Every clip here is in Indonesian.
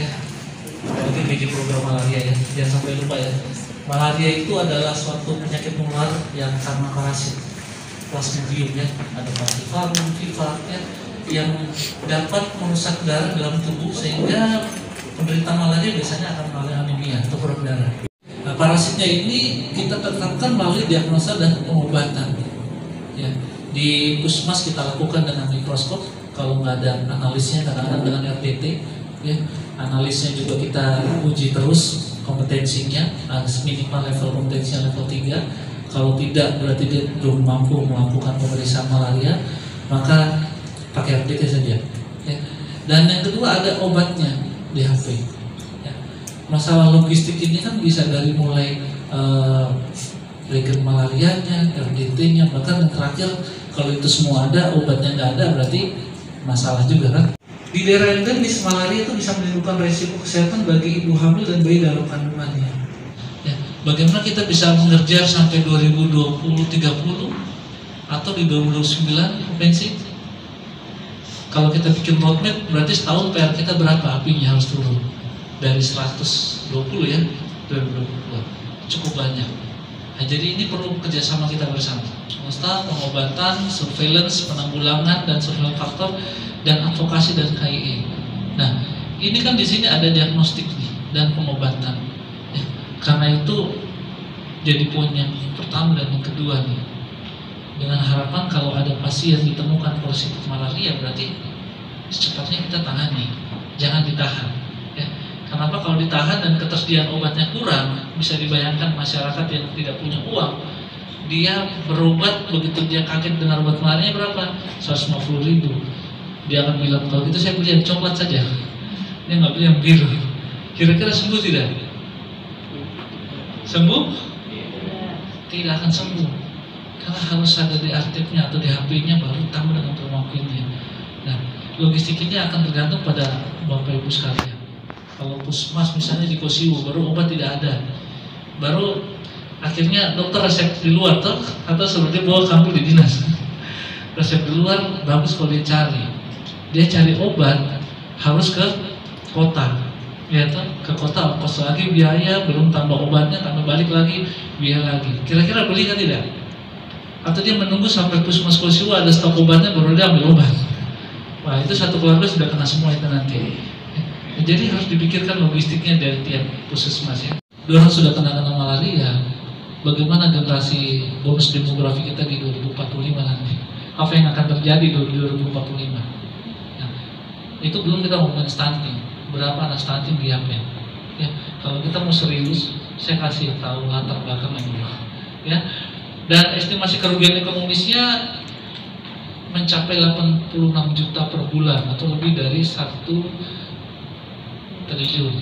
Ya, mungkin biji program malaria ya, jangan sampai lupa ya. Malaria itu adalah suatu penyakit menular yang karena parasit Plasmodium ya, ada Falciparum, Viva ya, yang dapat merusak darah dalam tubuh sehingga penderita malaria biasanya akan mengalami anemia atau kurang darah. Nah, parasitnya ini kita tetapkan melalui diagnosa dan pengobatan. Ya, di puskesmas kita lakukan dengan mikroskop. Kalau nggak ada analisnya kadang-kadang dengan RDT, ya, analisnya juga kita uji terus kompetensinya, minimal level kompetensinya level 3. Kalau tidak berarti dia belum mampu melakukan pemeriksaan malaria, maka pakai RDT saja. Ya. Dan yang kedua ada obatnya, DHP. Ya. Masalah logistik ini kan bisa dari mulai regen malarianya, RDT-nya, bahkan yang terakhir kalau itu semua ada, obatnya nggak ada, berarti masalah juga kan. Di daerah endemis malaria itu bisa menimbulkan resiko kesehatan bagi ibu hamil dan bayi dalam kandungannya. Ya, bagaimana kita bisa mengejar sampai 2020-30 atau di 2029 pensi? Kalau kita bikin roadmap berarti setahun PR kita berapa apinya harus turun dari 120 ya 2020, cukup banyak. Nah, jadi ini perlu kerjasama kita bersama. Semesta, pengobatan, surveillance, penanggulangan dan surveillance faktor dan advokasi dan KIE. Nah, ini kan di sini ada diagnostik nih dan pengobatan. Ya, karena itu jadi poin yang pertama dan yang kedua nih. Dengan harapan kalau ada pasien ditemukan positif malaria berarti secepatnya kita tangani, jangan ditahan. Ya. Kenapa kalau ditahan dan ketersediaan obatnya kurang, bisa dibayangkan masyarakat yang tidak punya uang, dia berobat begitu dia kaget dengan obat malaria berapa? 150.000. Dia akan bilang kalau gitu saya beli yang coklat saja, dia nggak beli yang biru. Kira-kira sembuh tidak? Sembuh? Tidak akan sembuh, karena harus ada di aktifnya atau di HP-nya baru tambah dengan permakinnya. Nah, logistik ini akan tergantung pada Bapak Ibu sekalian. Kalau puskesmas misalnya di Kosiwo baru obat tidak ada, baru akhirnya dokter resep di luar toh, atau seperti bawa kamu di dinas. Resep di luar bagus kalau dia cari obat harus ke kota, ya toh, ke kota kos lagi biaya, belum tambah obatnya, tambah balik lagi biaya lagi. Kira-kira beli kan tidak? Atau dia menunggu sampai puskesmas Kosiwo ada stok obatnya baru dia ambil obat. Wah, itu satu keluarga sudah kena semua itu nanti. Jadi harus dipikirkan logistiknya dari tiap puskesmas ya. Orang sudah kena malaria, bagaimana generasi bonus demografi kita di 2045 nanti? Apa yang akan terjadi di 2045? Nah, itu belum kita ngomongin stunting. Berapa anak stunting di Yapen? Ya, kalau kita mau serius, saya kasih tahu latar belakangnya dulu. Ya, dan estimasi kerugian ekonomisnya mencapai 86 juta per bulan atau lebih dari 1 triliun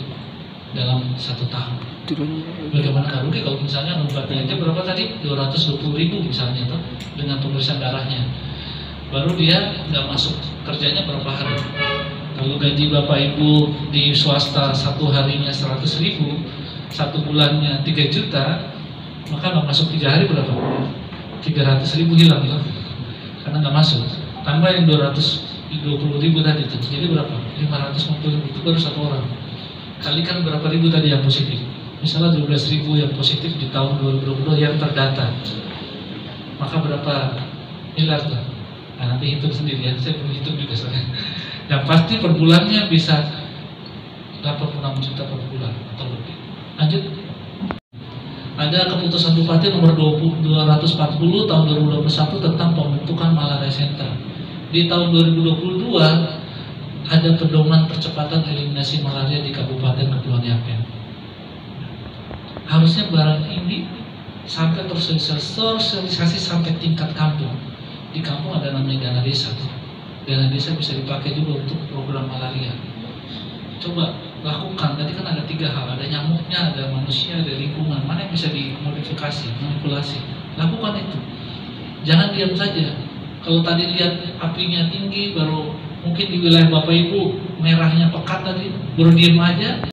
dalam 1 tahun. Bagaimana nggak rugi kalau misalnya obatnya aja berapa tadi? 220.000 misalnya tuh dengan pemeriksaan darahnya. Baru dia nggak masuk kerjanya berapa hari. Kalau gaji Bapak Ibu di swasta satu harinya 100.000, 1 bulannya 3 juta, maka nggak masuk 3 hari berapa? 300.000 hilang ya, karena nggak masuk. Tambah yang 220.000 tadi itu, jadi berapa? 550.000 itu baru 1 orang. Kalikan berapa ribu tadi yang positif? Misalnya 12.000 yang positif di tahun 2022 yang terdata, maka berapa miliar tuh? Nah, nanti hitung sendiri ya, saya belum hitung juga soalnya. Yang pasti per bulannya bisa 86 juta per bulan atau lebih. Lanjut. Ada keputusan Bupati nomor 240 tahun 2021 tentang pembentukan malaria center. Di tahun 2022 ada pedoman percepatan eliminasi malaria di Kabupaten Kepulauan Yapen. Harusnya barang ini sampai tersosialisasi sampai tingkat kampung. Di kampung ada namanya dana desa. Dana desa bisa dipakai juga untuk program malaria. Coba lakukan, tadi kan ada 3 hal, ada nyamuknya, ada manusia, ada lingkungan. Mana yang bisa dimodifikasi, manipulasi? Lakukan itu. Jangan diam saja. Kalau tadi lihat apinya tinggi, baru mungkin di wilayah Bapak Ibu merahnya pekat tadi, baru diam aja.